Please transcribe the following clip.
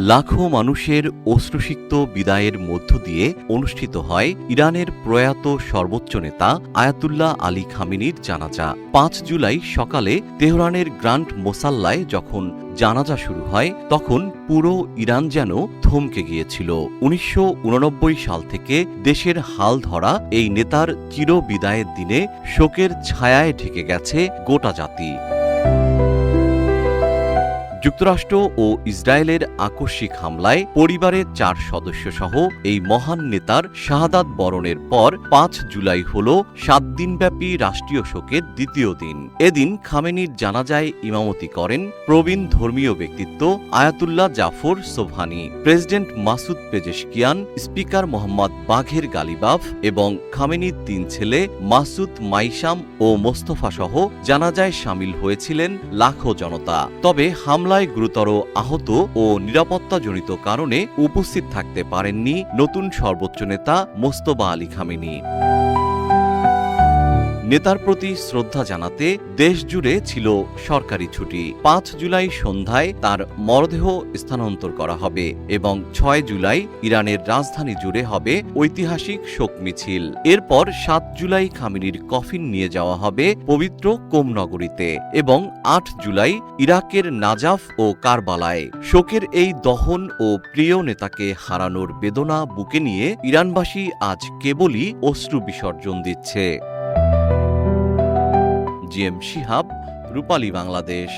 লাখো মানুষের অশ্রুসিক্ত বিদায়ের মধ্য দিয়ে অনুষ্ঠিত হয় ইরানের প্রয়াত সর্বোচ্চ নেতা আয়াতুল্লাহ আলী খামেনির জানাজা। ৫ জুলাই সকালে তেহরানের গ্র্যান্ড মোসাল্লায় যখন জানাজা শুরু হয় তখন পুরো ইরান যেন থমকে গিয়েছিল। ১৯৮৯ সাল থেকে দেশের হাল ধরা এই নেতার চিরবিদায়ের দিনে শোকের ছায়ায় ঢেকে গেছে গোটা জাতি। যুক্তরাষ্ট্র ও ইসরায়েলের আকস্মিক হামলায় পরিবারের ৪ সদস্যসহ এই মহান নেতার শাহাদাত বরণের পর ৫ জুলাই হল ৭ দিনব্যাপী রাষ্ট্রীয় শোকের দ্বিতীয় দিন। এদিন খামেনির জানাজায় ইমামতি করেন প্রবীণ ধর্মীয় ব্যক্তিত্ব Ayatollah Jafar Sobhani, president Masoud Pezeshkian, speaker Mohammad Baqer Ghalibaf এবং খামেনির ৩ ছেলে মাসুদ, মাইসাম ও মোস্তফা সহ জানাজায় সামিল হয়েছিলেন লাখো জনতা। তবে হামলায় গুরুতর আহত ও নিরাপত্তাজনিত কারণে উপস্থিত থাকতে পারেননি নতুন সর্বোচ্চ নেতা মোজতবা আলী খামেনি। নেতার প্রতি শ্রদ্ধা জানাতে দেশজুড়ে ছিল সরকারি ছুটি। ৫ জুলাই সন্ধ্যায় তার মরদেহ স্থানান্তর করা হবে এবং ৬ জুলাই ইরানের রাজধানী জুড়ে হবে ঐতিহাসিক শোক মিছিল। এরপর ৭ জুলাই খামেনির কফিন নিয়ে যাওয়া হবে পবিত্র কোম নগরীতে এবং ৮ জুলাই ইরাকের নাজাফ ও কারবালায়। শোকের এই দহন ও প্রিয় নেতাকে হারানোর বেদনা বুকে নিয়ে ইরানবাসী আজ কেবলই অশ্রু বিসর্জন দিচ্ছে। জিএম শিহাব, রূপালী বাংলাদেশ।